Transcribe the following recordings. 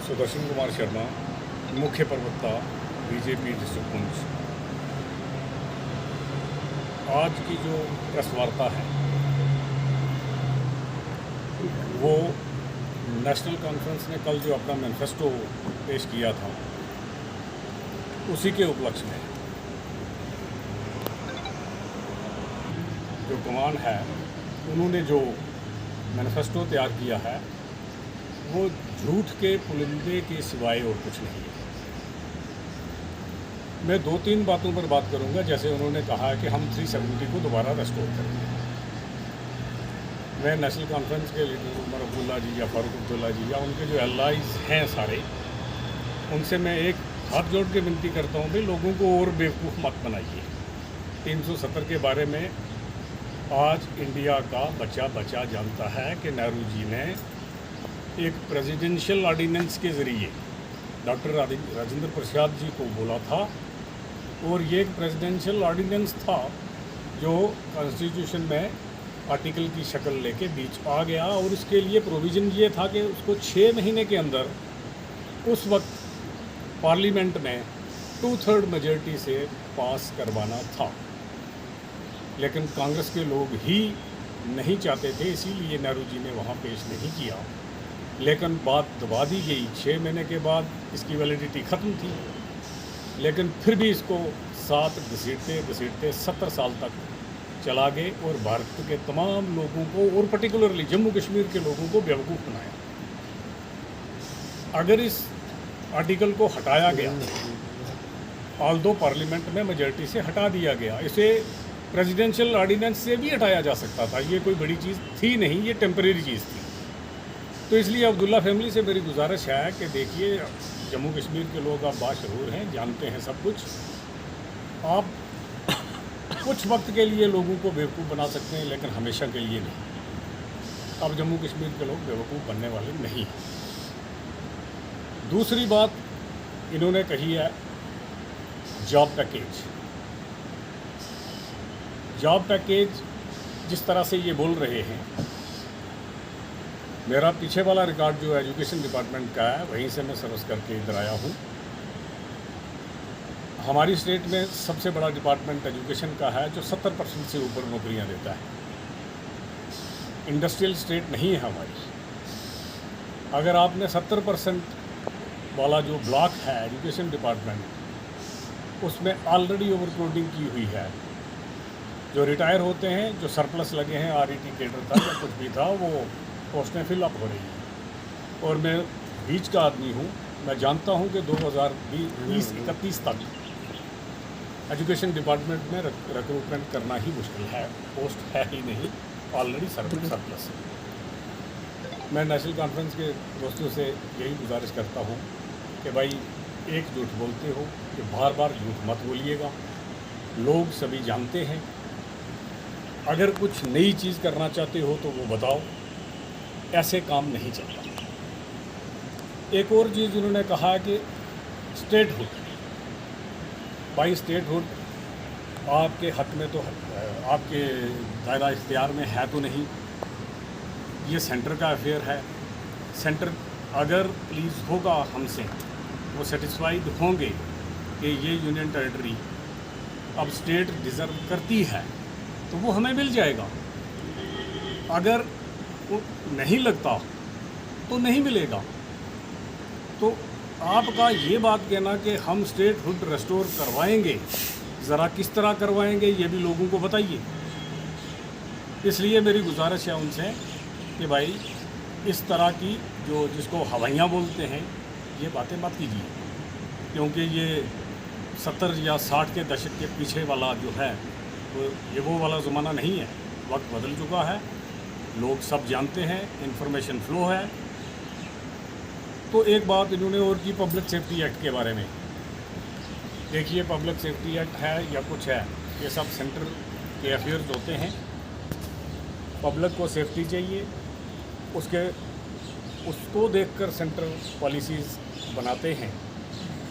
सुदर्शन कुमार शर्मा, मुख्य प्रवक्ता BJP district Poonch. आज की जो प्रेस वार्ता है वो नेशनल कॉन्फ्रेंस ने कल जो अपना मैनिफेस्टो पेश किया था उसी के उपलक्ष्य में जो कमान है उन्होंने जो मैनिफेस्टो तैयार किया है वो झूठ के पुलिंदे के सिवाय और कुछ नहीं है। मैं दो तीन बातों पर बात करूंगा। जैसे उन्होंने कहा कि हम 370 को दोबारा रेस्टोर करेंगे। मैं नेशनल कॉन्फ्रेंस के लीडर उमर अब्दुल्ला जी या फारूक अब्दुल्ला जी या उनके जो एलाइज हैं सारे, उनसे मैं एक हाथ जोड़ के विनती करता हूँ भाई लोगों को और बेवकूफ़ मत बनाइए। 370 के बारे में आज इंडिया का बच्चा बच्चा जानता है कि नेहरू जी ने एक प्रेसिडेंशियल ऑर्डिनेंस के ज़रिए डॉक्टर राजेंद्र प्रसाद जी को बोला था, और ये एक प्रेसिडेंशियल ऑर्डिनेंस था जो कॉन्स्टिट्यूशन में आर्टिकल की शक्ल लेके बीच आ गया। और उसके लिए प्रोविज़न ये था कि उसको 6 महीने के अंदर उस वक्त पार्लियामेंट में 2/3 मेजॉरिटी से पास करवाना था। लेकिन कांग्रेस के लोग ही नहीं चाहते थे, इसीलिए नेहरू जी ने वहाँ पेश नहीं किया। लेकिन बात दबा दी गई। 6 महीने के बाद इसकी वैलिडिटी ख़त्म थी, लेकिन फिर भी इसको साथ घसीटते घसीटते 70 साल तक चला गए और भारत के तमाम लोगों को और पर्टिकुलरली जम्मू कश्मीर के लोगों को बेवकूफ़ बनाया। अगर इस आर्टिकल को हटाया गया, ऑल्दो पार्लियामेंट में मेजॉरिटी से हटा दिया गया, इसे प्रेसिडेंशियल ऑर्डिनेंस से भी हटाया जा सकता था। ये कोई बड़ी चीज़ थी नहीं, ये टेम्परेरी चीज़ थी। तो इसलिए अब्दुल्ला फैमिली से मेरी गुजारिश है कि देखिए, जम्मू कश्मीर के लोग आप बाशऊर हैं, जानते हैं सब कुछ। आप कुछ वक्त के लिए लोगों को बेवकूफ़ बना सकते हैं, लेकिन हमेशा के लिए नहीं। अब जम्मू कश्मीर के लोग बेवकूफ़ बनने वाले नहीं हैं। दूसरी बात इन्होंने कही है जॉब पैकेज। जॉब पैकेज जिस तरह से ये बोल रहे हैं, मेरा पीछे वाला रिकॉर्ड जो एजुकेशन डिपार्टमेंट का है वहीं से मैं सर्विस करके इधर आया हूँ। हमारी स्टेट में सबसे बड़ा डिपार्टमेंट एजुकेशन का है जो 70% से ऊपर नौकरियाँ देता है। इंडस्ट्रियल स्टेट नहीं है हमारी। अगर आपने 70% वाला जो ब्लॉक है एजुकेशन डिपार्टमेंट, उसमें ऑलरेडी ओवरक्राउडिंग की हुई है। जो रिटायर होते हैं, जो सरप्लस लगे हैं, RET कैडर था या कुछ भी था, वो पोस्टें फिलअप हो रही हैं। और मैं बीच का आदमी हूँ, मैं जानता हूँ कि 2020-31 तक एजुकेशन डिपार्टमेंट में रिक्रूटमेंट करना ही मुश्किल है। पोस्ट है ही नहीं, ऑलरेडी सरप्लस है। मैं नेशनल कॉन्फ्रेंस के दोस्तों से यही गुजारिश करता हूँ कि भाई एक झूठ बोलते हो कि बार बार झूठ मत बोलिएगा। लोग सभी जानते हैं। अगर कुछ नई चीज़ करना चाहते हो तो वो बताओ, ऐसे काम नहीं चलता। एक और चीज़ उन्होंने कहा कि स्टेटहुड, भाई स्टेटहुड आपके हक में तो आपके दायरा इख्तियार में है तो नहीं, ये सेंटर का अफेयर है। सेंटर अगर प्लीज़ होगा हमसे, वो सेटिस्फाइड होंगे कि ये यूनियन टेरिटरी अब स्टेट डिज़र्व करती है तो वो हमें मिल जाएगा। अगर वो नहीं लगता तो नहीं मिलेगा। तो आपका ये बात कहना कि हम स्टेटहुड रेस्टोर करवाएंगे, ज़रा किस तरह करवाएंगे ये भी लोगों को बताइए। इसलिए मेरी गुजारिश है उनसे कि भाई इस तरह की जो जिसको हवाइयाँ बोलते हैं, ये बातें मत कीजिए, क्योंकि ये 70 या 60 के दशक के पीछे वाला जो है वो वाला ज़माना नहीं है। वक्त बदल चुका है, लोग सब जानते हैं, इंफॉर्मेशन फ्लो है। तो एक बात इन्होंने और की पब्लिक सेफ्टी एक्ट के बारे में। देखिए, पब्लिक सेफ्टी एक्ट है या कुछ है, ये सब सेंटर के अफेयर्स होते हैं। पब्लिक को सेफ्टी चाहिए, उसको देखकर सेंटर पॉलिसीज़ बनाते हैं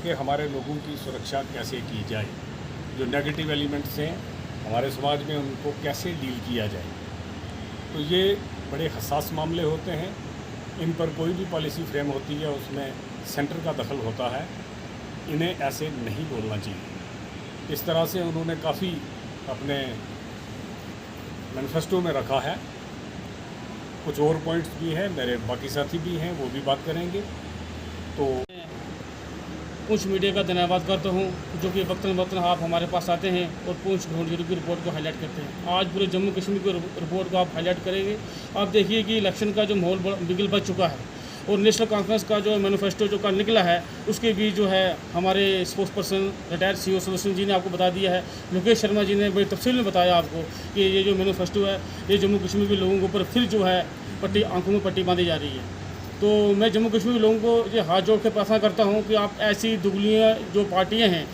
कि हमारे लोगों की सुरक्षा कैसे की जाए। जो नेगेटिव एलिमेंट्स हैं हमारे समाज में, उनको कैसे डील किया जाए। तो ये बड़े हसास मामले होते हैं। इन पर कोई भी पॉलिसी फ्रेम होती है उसमें सेंटर का दखल होता है, इन्हें ऐसे नहीं बोलना चाहिए। इस तरह से उन्होंने काफ़ी अपने मैनिफेस्टो में रखा है। कुछ और पॉइंट्स भी हैं, मेरे बाकी साथी भी हैं, वो भी बात करेंगे। तो पूंछ मीडिया का धन्यवाद करता हूं जो कि वक्तन वक्तन आप हमारे पास आते हैं और पूंछ ग्राउंड जीरो की रिपोर्ट को हाईलाइट करते हैं। आज पूरे जम्मू कश्मीर की रिपोर्ट को आप हाईलाइट करेंगे। आप देखिए कि इलेक्शन का जो माहौल बिगल बच चुका है और नेशनल कॉन्फ्रेंस का जो मैनिफेस्टो जो का निकला है उसके बीच जो है हमारे spokesperson retired CO Sudarshan ji ने आपको बता दिया है, लोकेश शर्मा जी ने बड़ी तफसील में बताया आपको कि ये जो मैनिफेस्टो है ये जम्मू कश्मीर के लोगों के ऊपर फिर जो है पट्टी आंखों में पट्टी बांधी जा रही है। तो मैं जम्मू कश्मीर के लोगों को ये हाथ जोड़ के प्रार्थना करता हूँ कि आप ऐसी दुगलियाँ जो पार्टियाँ हैं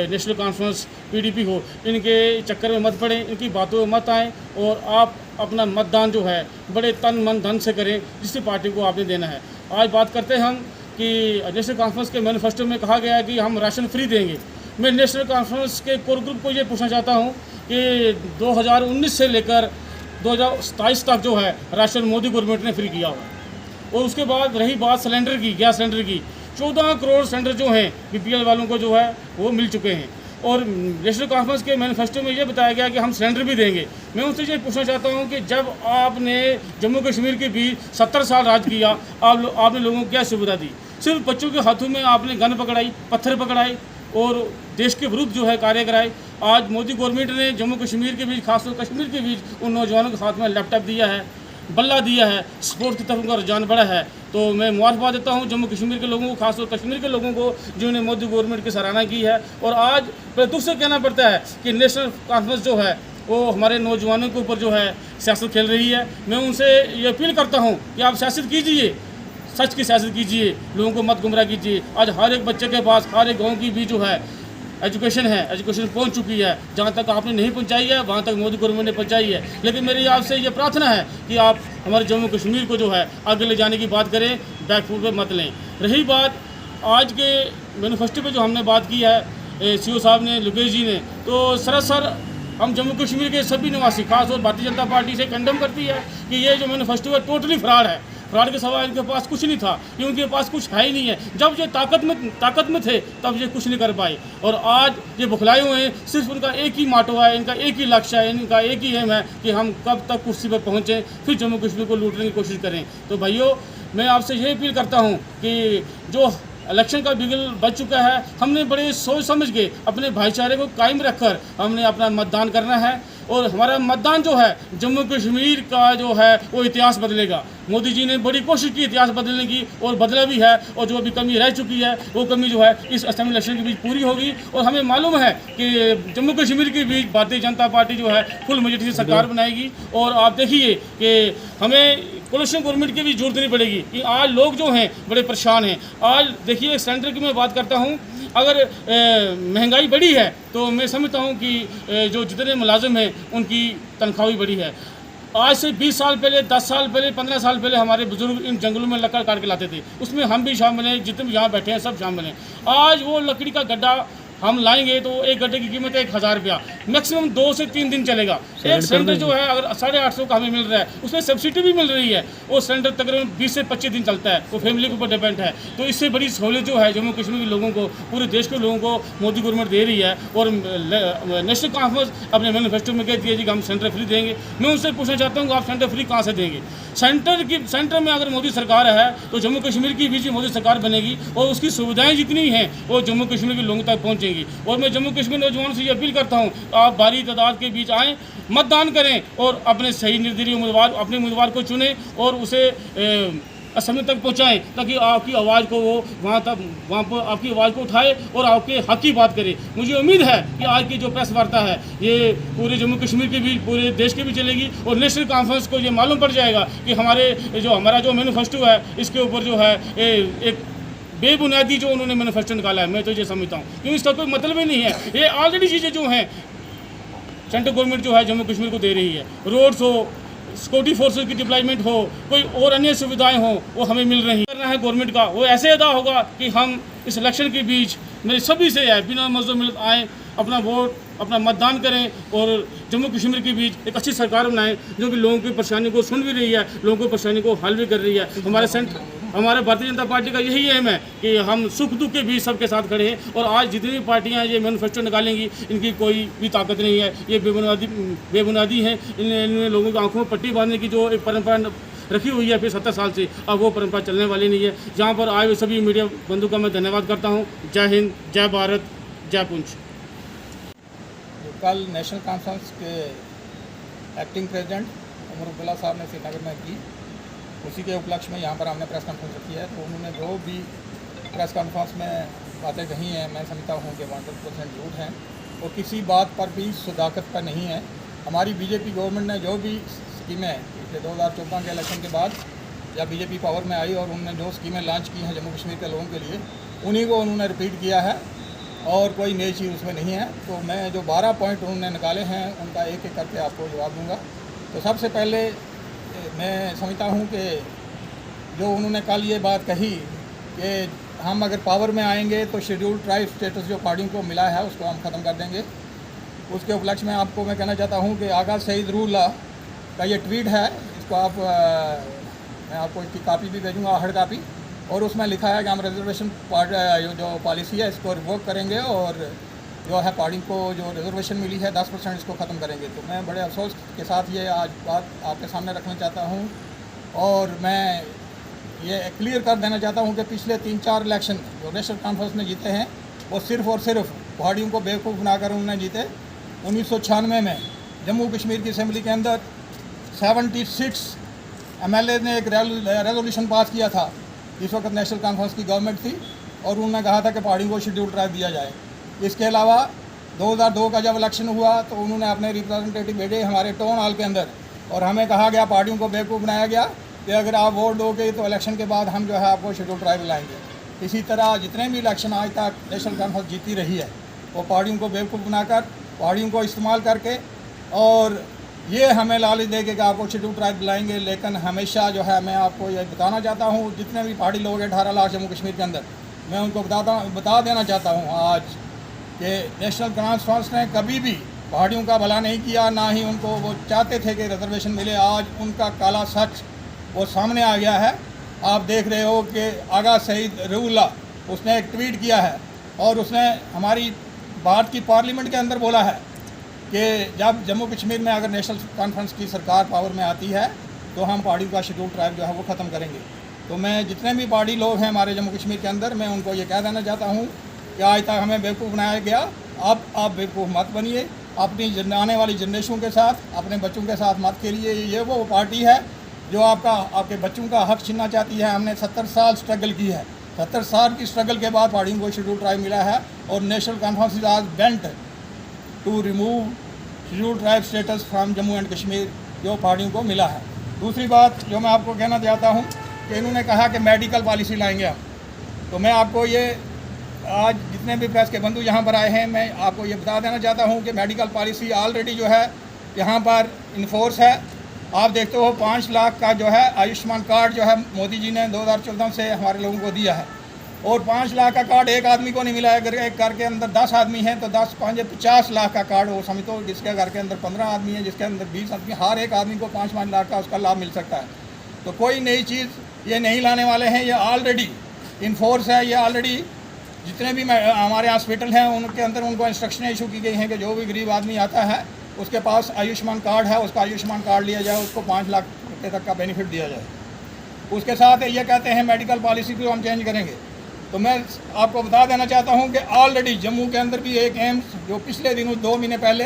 नेशनल कॉन्फ्रेंस PDP हो, इनके चक्कर में मत पड़ें, इनकी बातों में मत आएँ और आप अपना मतदान जो है बड़े तन मन धन से करें जिस पार्टी को आपने देना है। आज बात करते हैं हम कि नेशनल कॉन्फ्रेंस के मैनिफेस्टो में कहा गया है कि हम राशन फ्री देंगे। मैं नेशनल कॉन्फ्रेंस के कोर ग्रुप को ये पूछना चाहता हूँ कि 2019 से लेकर 2027 तक जो है राशन मोदी गवर्नमेंट ने फ्री किया हुआ। और उसके बाद रही बात सिलेंडर की, गैस सिलेंडर की, 14 करोड़ सिलेंडर जो हैं BPL वालों को जो है वो मिल चुके हैं। और नेशनल कॉन्फ्रेंस के मैनिफेस्टो में ये बताया गया कि हम सिलेंडर भी देंगे। मैं उनसे ये पूछना चाहता हूँ कि जब आपने जम्मू कश्मीर के बीच 70 साल राज किया, आपने लोगों को क्या सुविधा दी? सिर्फ बच्चों के हाथों में आपने गन पकड़ाई, पत्थर पकड़ाए और देश के विरुद्ध जो है कार्य कराए। आज मोदी गवर्नमेंट ने जम्मू कश्मीर के बीच, खासतौर कश्मीर के बीच उन नौजवानों के हाथ में लैपटॉप दिया है, बल्ला दिया है, स्पोर्ट्स की तरफ उनका रुझान बढ़ा है। तो मैं मुबारकबाद देता हूं जम्मू कश्मीर के लोगों को, खासतौर कश्मीर के लोगों को जिन्होंने मोदी गवर्नमेंट की सराहना की है। और आज बड़े दुख से कहना पड़ता है कि नेशनल कॉन्फ्रेंस जो है वो हमारे नौजवानों के ऊपर जो है सियासत खेल रही है। मैं उनसे ये अपील करता हूँ कि आप सियासत कीजिए, सच की सियासत कीजिए, लोगों को मत गुमराह कीजिए। आज हर एक बच्चे के पास, हर एक गाँव की भी जो है एजुकेशन है, एजुकेशन पहुंच चुकी है। जहां तक आपने नहीं पहुंचाई है वहां तक मोदी गवर्नमेंट ने पहुंचाई है। लेकिन मेरी आपसे ये प्रार्थना है कि आप हमारे जम्मू कश्मीर को जो है आगे ले जाने की बात करें, बैकफुट पे मत लें। रही बात आज के मैनिफेस्टो पे जो हमने बात की है CO साहब ने, लोकेश जी ने, तो सरासर हम जम्मू कश्मीर के सभी निवासी, खासतौर भारतीय जनता पार्टी से कंडेम करती है कि ये जो मैनिफेस्टो है टोटली फ्रॉड है। फ्रॉड के सवा इनके पास कुछ नहीं था, ये उनके पास कुछ है ही नहीं है। जब ये ताकत में थे तब ये कुछ नहीं कर पाए और आज ये बुखलाए हुए हैं। सिर्फ उनका एक ही माटो है, इनका एक ही लक्ष्य है, इनका एक ही एम है कि हम कब तक कुर्सी पर पहुँचें, फिर जम्मू कश्मीर को लूटने की कोशिश करें। तो भाइयों, मैं आपसे ये अपील करता हूँ कि जो इलेक्शन का बिगल बच चुका है, हमने बड़े सोच समझ के अपने भाईचारे को कायम रखकर हमने अपना मतदान करना है। और हमारा मतदान जो है जम्मू कश्मीर का जो है वो इतिहास बदलेगा। मोदी जी ने बड़ी कोशिश की इतिहास बदलने की और बदला भी है। और जो अभी कमी रह चुकी है वो कमी जो है इस असेंबली इलेक्शन के बीच पूरी होगी। और हमें मालूम है कि जम्मू कश्मीर के बीच भारतीय जनता पार्टी जो है फुल मेजॉरिटी से सरकार बनाएगी। और आप देखिए कि हमें कोलिशन गवर्नमेंट की भी जरूरत नहीं पड़ेगी कि आज लोग जो हैं बड़े परेशान हैं। आज देखिए सेंटर की मैं बात करता हूँ, अगर महंगाई बढ़ी है तो मैं समझता हूँ कि जो जितने मुलाजिम हैं उनकी तनख्वाह भी बढ़ी है। आज से 20 साल पहले, 10 साल पहले, 15 साल पहले हमारे बुजुर्ग इन जंगलों में लकड़ काट के लाते थे, उसमें हम भी शामिल हैं, जितने भी यहाँ बैठे हैं सब शामिल हैं। आज वो लकड़ी का गड्ढा हम लाएंगे तो एक गड्ढे की कीमत है 1000 रुपया, मैक्सिमम 2 से 3 दिन चलेगा। एक सिलेंडर जो है अगर 850 का हमें मिल रहा है उसमें सब्सिडी भी मिल रही है, वो सिलेंडर तकरीबन 20 से 25 दिन चलता है, वो फैमिली के ऊपर डिपेंड है। तो इससे बड़ी सहूलियत जो है जम्मू कश्मीर के लोगों को, पूरे देश के लोगों को मोदी गवर्नमेंट दे रही है। और नेशनल कॉन्फ्रेंस अपने मैनिफेस्टो में कहती है जी कि हम सेंटर फ्री देंगे। मैं उनसे पूछना चाहता हूँ कि आप सेंटर फ्री कहाँ से देंगे? सेंटर में अगर मोदी सरकार है तो जम्मू कश्मीर की भी मोदी सरकार बनेगी और उसकी सुविधाएं जितनी हैं वो जम्मू कश्मीर के लोगों तक पहुंचेंगी। और मैं जम्मू कश्मीर नौजवानों से ये अपील करता हूं, आप भारी तादाद के बीच आएँ, मतदान करें और अपने सही निर्दलीय उम्मीदवार, अपने उम्मीदवार को चुनें और उसे असेंबली तक पहुंचाएं ताकि आपकी आवाज़ को वो वहाँ पर आपकी आवाज़ को उठाए और आपके हक की बात करे। मुझे उम्मीद है कि आज की जो प्रेस वार्ता है ये पूरे जम्मू कश्मीर के भी, पूरे देश के भी चलेगी और नेशनल कॉन्फ्रेंस को ये मालूम पड़ जाएगा कि हमारा जो मैनिफेस्टो है इसके ऊपर जो है एक बेबुनियादी जो उन्होंने मैनिफेस्टो निकाला है। मैं तो ये समझता हूँ क्योंकि इसका कोई मतलब ही नहीं है। ये ऑलरेडी चीज़ें जो हैं सेंट्रल गवर्नमेंट जो है जम्मू कश्मीर को दे रही है, रोड्स हो, सिक्योरिटी फोर्सेस की डिप्लॉयमेंट हो, कोई और अन्य सुविधाएं हो, वो हमें मिल रही करना है गवर्नमेंट का। वो ऐसे अदा होगा कि हम इस इलेक्शन के बीच मेरे सभी से है बिना मज़ो मिलत आएँ, अपना वोट अपना मतदान करें और जम्मू कश्मीर के बीच एक अच्छी सरकार बनाएं जो कि लोगों की परेशानी को सुन भी रही है, लोगों की परेशानी को हल भी कर रही है। हमारे भारतीय जनता पार्टी का यही एम है कि हम सुख दुख के बीच सबके साथ खड़े हैं। और आज जितनी भी पार्टियां ये मैनिफेस्टो निकालेंगी, इनकी कोई भी ताकत नहीं है, ये बेबुनियादी हैं। इनमें लोगों की आंखों में पट्टी बांधने की जो एक परंपरा रखी हुई है फिर 70 साल से, अब वो परंपरा चलने वाली नहीं है। जहाँ पर आए हुए सभी मीडिया बंधु का मैं धन्यवाद करता हूँ। जय हिंद, जय भारत, जय पुंछ। कल नेशनल कॉन्फ्रेंस के एक्टिंग प्रेसिडेंट उमर अब्दुल्ला साहब ने श्रीनगर में की, उसी के उपलक्ष्य में यहाँ पर हमने प्रेस कॉन्फ्रेंस रखी है। तो उन्होंने जो भी प्रेस कॉन्फ्रेंस में बातें कही हैं, मैं समझता हूँ कि 100% झूठ हैं और किसी बात पर भी सदाकत पर नहीं है। हमारी बीजेपी गवर्नमेंट ने जो भी स्कीमें पिछले 2014 के इलेक्शन के बाद जब बीजेपी पावर में आई और उन्होंने जो स्कीमें लॉन्च की हैं जम्मू कश्मीर के लोगों के लिए, उन्हीं को उन्होंने रिपीट किया है और कोई नई चीज़ उसमें नहीं है। तो मैं जो 12 पॉइंट उन्होंने निकाले हैं उनका एक एक करके आपको जवाब दूंगा। तो सबसे पहले मैं समझता हूं कि जो उन्होंने कल ये बात कही कि हम अगर पावर में आएंगे तो शेड्यूल्ड ट्राइब स्टेटस जो पार्टियों को मिला है उसको हम ख़त्म कर देंगे। उसके उपलक्ष्य में आपको मैं कहना चाहता हूँ कि आगा सईद रूल्ला का ये ट्वीट है, इसको आप मैं आपको इसकी कापी भी भेजूँगा, हार्ड कापी, और उसमें लिखा है कि हम रिजर्वेशन जो पॉलिसी है इसको रिवोक करेंगे और जो है पार्टी को जो रिजर्वेशन मिली है 10% इसको ख़त्म करेंगे। तो मैं बड़े अफसोस के साथ ये आज बात आपके सामने रखना चाहता हूँ और मैं ये क्लियर कर देना चाहता हूँ कि पिछले 3-4 इलेक्शन जो नेशनल कॉन्फ्रेंस ने जीते हैं वो सिर्फ़ और सिर्फ पहाड़ियों को बेवकूफ़ बनाकर उन्होंने जीते। 1996 में जम्मू कश्मीर की असम्बली के अंदर 76 MLA ने एक रेजोल्यूशन पास किया था। इस वक्त नेशनल कॉन्फ्रेंस की गवर्नमेंट थी और उन्होंने कहा था कि पहाड़ियों को शेड्यूल ट्राइब दिया जाए। इसके अलावा 2002 का जब इलेक्शन हुआ तो उन्होंने अपने रिप्रेजेंटेटिव भेजे हमारे टाउन हॉल के अंदर और हमें कहा गया, पहाड़ियों को बेवकूफ़ बनाया गया कि अगर आप वोट दोगे तो इलेक्शन के बाद हम जो है आपको शेड्यूल ट्राइब लाएंगे। इसी तरह जितने भी इलेक्शन आज तक नेशनल कॉन्फ्रेंस जीती रही है वो पहाड़ियों को बेवकूफ़ बनाकर, पहाड़ियों को इस्तेमाल करके और ये हमें लालच देके कि आपको शेड्यूल ट्राइब दिलाएंगे। लेकिन हमेशा जो है मैं आपको ये बताना चाहता हूँ, जितने भी पहाड़ी लोग हैं 18 लाख जम्मू कश्मीर के अंदर, मैं उनको बता देना चाहता हूँ आज कि नेशनल कॉन्फ्रेंस ने कभी भी पहाड़ियों का भला नहीं किया, ना ही उनको वो चाहते थे कि रिजर्वेशन मिले। आज उनका काला सच वो सामने आ गया है। आप देख रहे हो कि आगा सईद रूल्ला उसने एक ट्वीट किया है और उसने हमारी भारत की पार्लियामेंट के अंदर बोला है कि जब जम्मू कश्मीर में अगर नेशनल कॉन्फ्रेंस की सरकार पावर में आती है तो हम पहाड़ियों का शेड्यूल ट्राइब जो है वो ख़त्म करेंगे। तो मैं जितने भी पहाड़ी लोग हैं हमारे जम्मू कश्मीर के अंदर, मैं उनको ये कह देना चाहता हूँ कि आज तक हमें बेवकूफ़ बनाया गया, अब आप बेवकूफ़ मत बनिए। अपनी आने वाली जनरेशन के साथ, अपने बच्चों के साथ मत खेलिए। ये वो पार्टी है जो आपके बच्चों का हक छीनना चाहती है। हमने 70 साल स्ट्रगल की है, 70 साल की स्ट्रगल के बाद पहाड़ियों को शेड्यूल ट्राइब मिला है और नेशनल कॉन्फ्रेंस इज आज bent to remove schedule tribe status from Jammu and Kashmir जो पहाड़ियों को मिला है। दूसरी बात जो मैं आपको कहना चाहता हूँ कि इन्होंने कहा कि मेडिकल पॉलिसी लाएंगे हम, तो मैं आपको ये आज जितने भी प्रेस के बंधु यहाँ पर आए हैं मैं आपको ये बता देना चाहता हूँ कि मेडिकल पॉलिसी ऑलरेडी जो है यहाँ पर इन्फोर्स है। आप देखते हो 5 लाख का जो है आयुष्मान कार्ड जो है मोदी जी ने 2014 से हमारे लोगों को दिया है और 5 लाख का कार्ड एक आदमी को नहीं मिला है। अगर एक घर के अंदर 10 आदमी हैं तो 50 लाख का कार्ड वो समझो, जिसके घर के अंदर 15 आदमी हैं, जिसके अंदर 20 आदमी, हर एक आदमी को 5-5 लाख का उसका लाभ मिल सकता है। तो कोई नई चीज़ ये नहीं लाने वाले हैं, ये ऑलरेडी इन्फोर्स है। ये ऑलरेडी जितने भी हमारे हॉस्पिटल हैं उनके अंदर उनको इंस्ट्रक्शनें इशू की गई हैं कि जो भी गरीब आदमी आता है उसके पास आयुष्मान कार्ड है, उसका आयुष्मान कार्ड लिया जाए, उसको 5 लाख रुपये तक का बेनिफिट दिया जाए। उसके साथ ये कहते हैं मेडिकल पॉलिसी को हम चेंज करेंगे। तो मैं आपको बता देना चाहता हूं कि ऑलरेडी जम्मू के अंदर भी एक एम्स जो पिछले दिनों 2 महीने पहले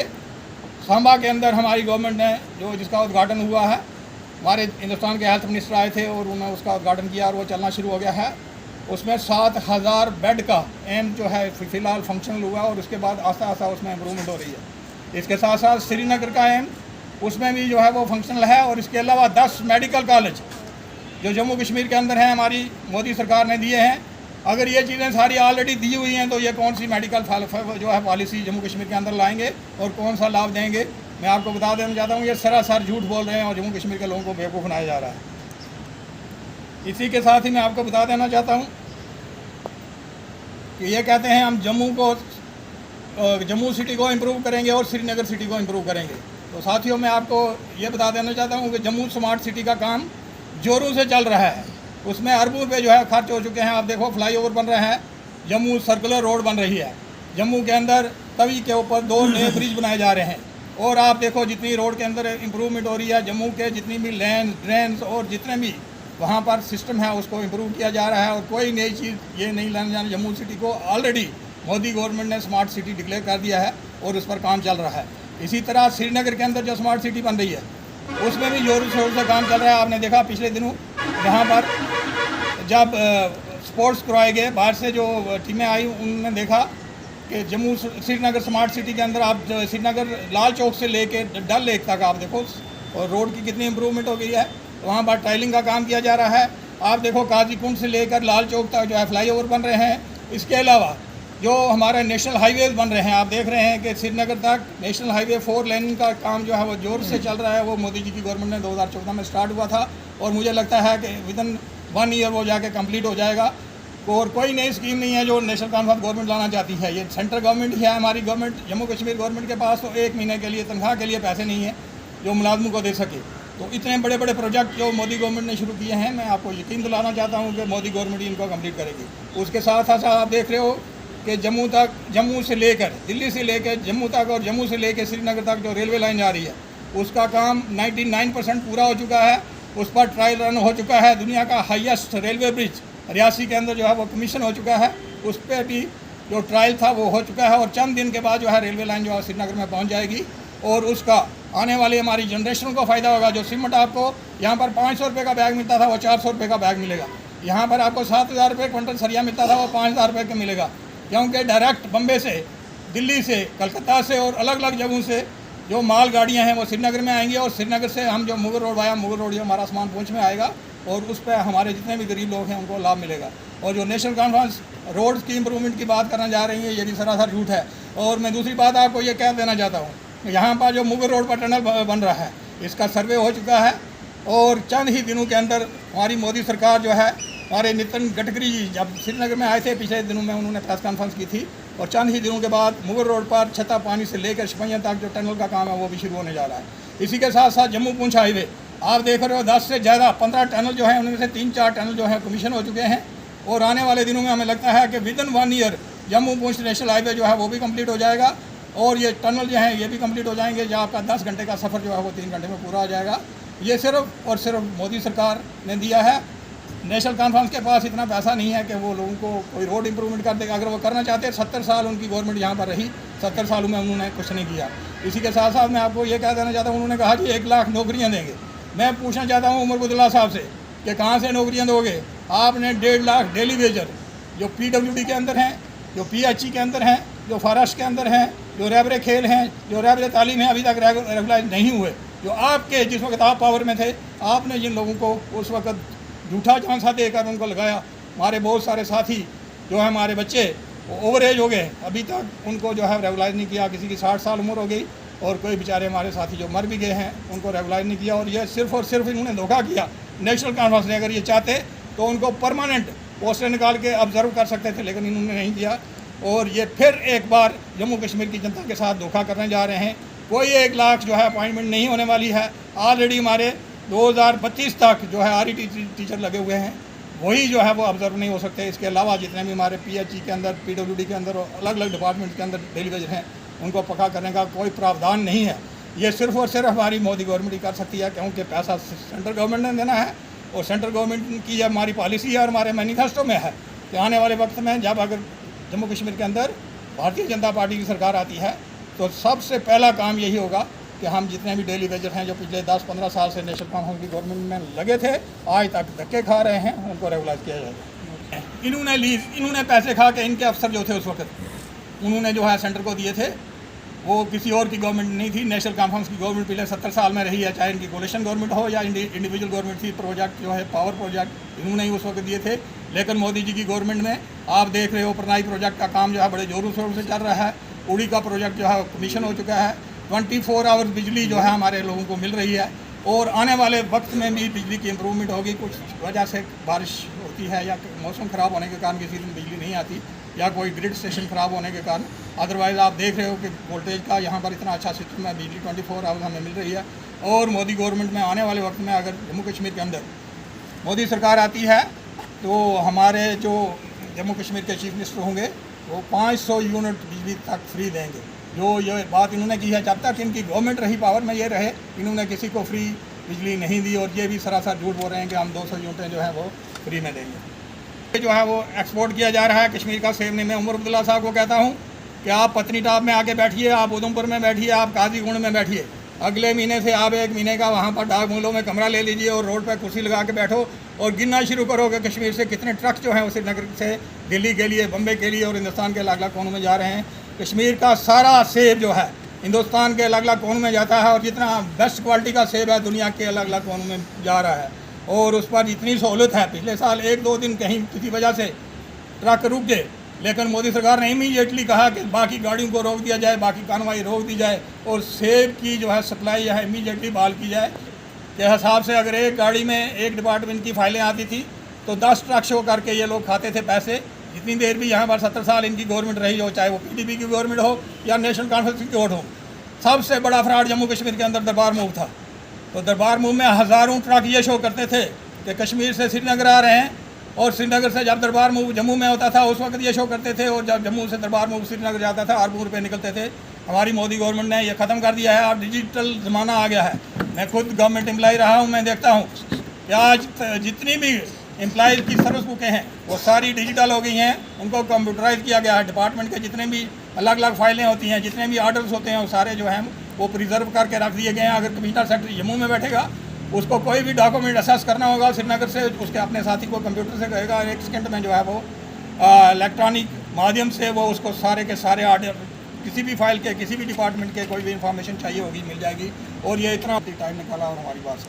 सांबा के अंदर हमारी गवर्नमेंट ने जो जिसका उद्घाटन हुआ है, हमारे हिंदुस्तान के हेल्थ मिनिस्टर आए थे और उन्होंने उसका उद्घाटन किया और वो चलना शुरू हो गया है। उसमें 7000 बेड का एम्स जो है फ़िलहाल फंक्शनल हुआ और उसके बाद आस्ता आस्ता उसमें इम्प्रूवमेंट हो रही है। इसके साथ साथ श्रीनगर का एम्स उसमें भी जो है वो फंक्शनल है और इसके अलावा 10 मेडिकल कॉलेज जो जम्मू कश्मीर के अंदर हैं हमारी मोदी सरकार ने दिए हैं। अगर ये चीज़ें सारी ऑलरेडी दी हुई हैं तो ये कौन सी मेडिकल जो है पॉलिसी जम्मू कश्मीर के अंदर लाएंगे और कौन सा लाभ देंगे? मैं आपको बता देना चाहता हूँ ये सरासर झूठ बोल रहे हैं और जम्मू कश्मीर के लोगों को बेवकूफ़ बनाया जा रहा है। इसी के साथ ही मैं आपको बता देना चाहता हूँ कि ये कहते हैं हम जम्मू को जम्मू सिटी को इम्प्रूव करेंगे और श्रीनगर सिटी को इम्प्रूव करेंगे। तो साथियों, मैं आपको ये बता देना चाहता हूँ कि जम्मू स्मार्ट सिटी का काम जोरों से चल रहा है। उसमें अरबों रुपये जो है खर्च हो चुके हैं। आप देखो, फ्लाईओवर बन रहे हैं, जम्मू सर्कुलर रोड बन रही है, जम्मू के अंदर तवी के ऊपर 2 नए ब्रिज बनाए जा रहे हैं। और आप देखो, जितनी रोड के अंदर इम्प्रूवमेंट हो रही है, जम्मू के जितनी भी लेन ड्रेन्स और जितने भी वहाँ पर सिस्टम है उसको इम्प्रूव किया जा रहा है। और कोई नई चीज़ ये नहीं लाने जाना। जम्मू सिटी को ऑलरेडी मोदी गवर्नमेंट ने स्मार्ट सिटी डिक्लेयर कर दिया है और उस पर काम चल रहा है। इसी तरह श्रीनगर के अंदर जो स्मार्ट सिटी बन रही है उसमें भी जोर शोर से काम चल रहा है। आपने देखा पिछले दिनों यहाँ पर जब स्पोर्ट्स करवाए गए, बाहर से जो टीमें आई उन्होंने देखा कि जम्मू श्रीनगर स्मार्ट सिटी के अंदर आप श्रीनगर लाल चौक से लेके डल लेक तक आप देखो, और रोड की कितनी इम्प्रूवमेंट हो गई है। वहाँ पर टाइलिंग का काम किया जा रहा है। आप देखो, काजी कुंड से लेकर लाल चौक तक जो है फ्लाईओवर बन रहे हैं। इसके अलावा जो हमारे नेशनल हाईवेज बन रहे हैं, आप देख रहे हैं कि श्रीनगर तक नेशनल हाईवे 4 लेन का काम जो है वो जोर से चल रहा है। वो मोदी जी की गवर्नमेंट ने 2014 में स्टार्ट हुआ था और मुझे लगता है कि विदिन 1 ईयर वो जाके कंप्लीट हो जाएगा। और कोई नई स्कीम नहीं है जो नेशनल कॉन्फ्रेंस गवर्नमेंट लाना चाहती है। ये सेंट्रल गवर्नमेंट ही है। हमारी गवर्नमेंट, जम्मू कश्मीर गवर्नमेंट के पास तो 1 महीने के लिए तनख्वाह के लिए पैसे नहीं है जो मुलाजमों को दे सके। तो इतने बड़े बड़े प्रोजेक्ट जो मोदी गवर्नमेंट ने शुरू किए हैं, मैं आपको यकीन दिलाना चाहता हूँ कि मोदी गवर्नमेंट इनको कंप्लीट करेगी। उसके साथ साथ आप देख रहे हो कि जम्मू से लेकर दिल्ली से लेकर जम्मू तक और जम्मू से लेकर श्रीनगर तक जो रेलवे लाइन जा रही है उसका काम 99% पूरा हो चुका है। उस पर ट्रायल रन हो चुका है। दुनिया का हाईएस्ट रेलवे ब्रिज रियासी के अंदर जो है वो कमीशन हो चुका है। उस पर भी जो ट्रायल था वो हो चुका है और चंद दिन के बाद जो है रेलवे लाइन जो है श्रीनगर में पहुंच जाएगी और उसका आने वाली हमारी जनरेशन को फ़ायदा होगा। जो सीमेंट आपको यहाँ पर 500 रुपये का बैग मिलता था वो 400 रुपये का बैग मिलेगा। यहाँ पर आपको 7,000 रुपये क्विंटल सरिया मिलता था वो 5,000 रुपये का मिलेगा। क्योंकि डायरेक्ट बम्बे से, दिल्ली से, कलकत्ता से और अलग अलग जगहों से जो माल गाड़ियाँ हैं वो श्रीनगर में आएंगी और श्रीनगर से हम जो मुगल रोड आया, मुगल रोड जो हमारा सामान पूंछ में आएगा और उस पर हमारे जितने भी गरीब लोग हैं उनको लाभ मिलेगा। और जो नेशनल कॉन्फ्रेंस रोड्स की इम्प्रूवमेंट की बात करना जा रही है, ये भी सरासर झूठ है। और मैं दूसरी बात आपको ये कह देना चाहता हूँ, यहाँ पर जो मुगल रोड पर टनल बन रहा है इसका सर्वे हो चुका है और चंद ही दिनों के अंदर हमारी मोदी सरकार जो है, हमारे नितिन गडकरी जी जब श्रीनगर में आए थे पिछले दिनों में, उन्होंने प्रेस कॉन्फ्रेंस की थी और चंद ही दिनों के बाद मुगल रोड पर छत्ता पानी से लेकर शपैया तक जो टनल का काम है वो भी शुरू होने जा रहा है। इसी के साथ साथ जम्मू पूंछ हाईवे आप देख रहे हो 10 से ज़्यादा 15 टनल जो है उनमें से 3-4 टनल जो है कमीशन हो चुके हैं और आने वाले दिनों में हमें लगता है कि विदिन 1 ईयर जम्मू पूंछ नेशनल हाईवे जो है वो भी कंप्लीट हो जाएगा और ये टनल जो है ये भी कंप्लीट हो जाएंगे। जो आपका 10 घंटे का सफ़र जो है वो 3 घंटे में पूरा हो जाएगा। ये सिर्फ और सिर्फ मोदी सरकार ने दिया है। नेशनल कॉन्फ्रेंस के पास इतना पैसा नहीं है कि वो लोगों को कोई रोड इम्प्रूवमेंट कर देगा। अगर वो करना चाहते हैं, 70 साल उनकी गवर्नमेंट यहाँ पर रही, 70 सालों में उन्होंने कुछ नहीं किया। इसी के साथ साथ मैं आपको ये कह देना चाहता हूँ, उन्होंने कहा कि 1 लाख नौकरियाँ देंगे। मैं पूछना चाहता हूँ उमर अब्दुल्ला साहब से कि कहाँ से नौकरियाँ दोगे? आपने 1.5 लाख डेली वेजर जो PWD के अंदर हैं, जो PHE के अंदर हैं, जो फॉरेस्ट के अंदर हैं, जो रैबरे खेल हैं, जो रैबरे तालीम है, अभी तक रेगुलाइज नहीं हुए। जो आपके जिस वक्त आप पावर में थे, आपने जिन लोगों को उस वक्त झूठा झांसा देकर उनको लगाया। हमारे बहुत सारे साथी जो है, हमारे बच्चे ओवर एज हो गए, अभी तक उनको जो है रेगुलाइज नहीं किया। किसी की 60 साल उम्र हो गई और कोई बेचारे हमारे साथी जो मर भी गए हैं उनको रेगुलाइज नहीं किया। और ये सिर्फ और सिर्फ इन्होंने धोखा किया। नेशनल कॉन्फ्रेंस ने अगर ये चाहते तो उनको परमानेंट पोस्टें निकाल के ऑब्जर्व कर सकते थे, लेकिन इन्होंने नहीं किया। और ये फिर एक बार जम्मू कश्मीर की जनता के साथ धोखा करने जा रहे हैं। कोई 1 लाख जो है अपॉइंटमेंट नहीं होने वाली है। ऑलरेडी हमारे 2032 तक जो है RE टीचर लगे हुए हैं, वही जो है वो ऑब्जर्व नहीं हो सकते। इसके अलावा जितने भी हमारे PHE के अंदर, PWD के अंदर और अलग अलग डिपार्टमेंट के अंदर डेली वेजर हैं, उनको पक्का करने का कोई प्रावधान नहीं है। ये सिर्फ और सिर्फ हमारी मोदी गवर्नमेंट ही कर सकती है, क्योंकि पैसा सेंट्रल गवर्नमेंट ने देना है और सेंट्रल गवर्नमेंट की हमारी पॉलिसी है और हमारे मैनिफेस्टो में है कि आने वाले वक्त में जब अगर जम्मू कश्मीर के अंदर भारतीय जनता पार्टी की सरकार आती है तो सबसे पहला काम यही होगा कि हम जितने भी डेली वेजर हैं जो पिछले 10-15 साल से नेशनल कॉन्फ्रेंस की गवर्नमेंट में लगे थे, आज तक धक्के खा रहे हैं, उनको रेगुलाइज किया जाएगा। इन्होंने पैसे खा के, इनके अफसर जो थे उस वक्त, उन्होंने जो है सेंटर को दिए थे, वो किसी और की गवर्नमेंट नहीं थी। नेशनल कॉन्फ्रेंस की गवर्नमेंट पिछले 70 साल में रही है, चाहे इनकी कोalition गवर्नमेंट हो या इंडिविजुअल गवर्नमेंट थी। प्रोजेक्ट जो है पावर प्रोजेक्ट इन्होंने ही उस वक्त दिए थे। लेकिन मोदी जी की गवर्नमेंट में आप देख रहे हो प्रणाई प्रोजेक्ट का काम जो है बड़े जोरों शोरों से चल रहा है। उड़ी का प्रोजेक्ट जो है कमीशन हो चुका है। 24 आवर बिजली जो है हमारे लोगों को मिल रही है और आने वाले वक्त में भी बिजली की इम्प्रूवमेंट होगी। कुछ वजह से बारिश होती है या मौसम ख़राब होने के कारण किसी दिन बिजली नहीं आती, या कोई ग्रिड स्टेशन ख़राब होने के कारण। अदरवाइज़ आप देख रहे हो कि वोल्टेज का यहाँ पर इतना अच्छा सिस्टम है, बिजली 24 आवर्स हमें मिल रही है। और मोदी गवर्नमेंट में आने वाले वक्त में अगर जम्मू कश्मीर के अंदर मोदी सरकार आती है तो हमारे जो जम्मू कश्मीर के चीफ मिनिस्टर होंगे वो 500 यूनिट बिजली तक फ्री देंगे। जो ये बात इन्होंने की है, जब तक इनकी गवर्नमेंट रही पावर में ये रहे, इन्होंने किसी को फ्री बिजली नहीं दी। और ये भी सरासर झूठ बोल रहे हैं कि हम 200 यूनिटें जो है वो फ्री में देंगे। ये जो है वो एक्सपोर्ट किया जा रहा है कश्मीर का सेब नहीं। मैं उमर अब्दुल्ला साहब को कहता हूँ कि आप पत्नीटॉप में आके बैठिए, आप उधमपुर में बैठिए, आप काजीगुंड में बैठिए। अगले महीने से आप 1 महीने का वहाँ पर डाक बंगलों में कमरा ले लीजिए और रोड पर कुर्सी लगा के बैठो और गिनना शुरू करो कि कश्मीर से कितने ट्रक जो हैं वो श्रीनगर से दिल्ली के लिए, बम्बे के लिए और हिंदुस्तान के अलग अलग कोनों में जा रहे हैं। कश्मीर का सारा सेब जो है हिंदुस्तान के अलग अलग कोनों में जाता है और जितना बेस्ट क्वालिटी का सेब है दुनिया के अलग अलग कोनों में जा रहा है। और उस पर इतनी सहूलत है, पिछले साल 1-2 दिन कहीं किसी वजह से ट्रक रुक गए, लेकिन मोदी सरकार ने इमीडिएटली कहा कि बाकी गाड़ियों को रोक दिया जाए, बाकी कार्रवाई रोक दी जाए और सेब की जो है सप्लाई है इमीडिएटली बहाल की जाए। के हिसाब से अगर एक गाड़ी में एक डिपार्टमेंट की फाइलें आती थी तो 10 ट्रक शो करके ये लोग खाते थे पैसे। जितनी देर भी यहाँ पर 70 साल इनकी गवर्नमेंट रही हो, चाहे वो PDP की गवर्नमेंट हो या नेशनल कॉन्फ्रेंस की गवर्नमेंट हो, सबसे बड़ा फ्रॉड जम्मू कश्मीर के अंदर दरबार मूव था। तो दरबार मूव में हज़ारों ट्रक ये शो करते थे कि कश्मीर से श्रीनगर आ रहे हैं और श्रीनगर से जब दरबार मूव जम्मू में होता था उस वक्त ये शो करते थे और जब जम्मू से दरबार मूव श्रीनगर जाता था अरबों रुपये निकलते थे। हमारी मोदी गवर्नमेंट ने ये ख़त्म कर दिया है। अब डिजिटल ज़माना आ गया है। मैं खुद गवर्नमेंट एम्प्लॉय रहा हूँ, मैं देखता हूँ कि आज जितनी भी एम्प्लॉयज़ की सर्विस बुकें हैं वो सारी डिजिटल हो गई हैं, उनको कंप्यूटराइज किया गया है। डिपार्टमेंट के जितने भी अलग अलग फाइलें होती हैं, जितने भी आर्डर्स होते हैं वो सारे जो हैं वो प्रिजर्व करके रख दिए गए हैं। अगर कमिश्नर सेक्रेटरी जम्मू में बैठेगा, उसको कोई भी डॉक्यूमेंट असेस करना होगा श्रीनगर से, उसके अपने साथी को कंप्यूटर से कहेगा, 1 सेकंड में जो है वो इलेक्ट्रॉनिक माध्यम से वो उसको सारे के सारे आर्डर किसी भी फाइल के, किसी भी डिपार्टमेंट के कोई भी इंफॉर्मेशन चाहिए होगी मिल जाएगी। और ये इतना टाइम निकाला और हमारी बात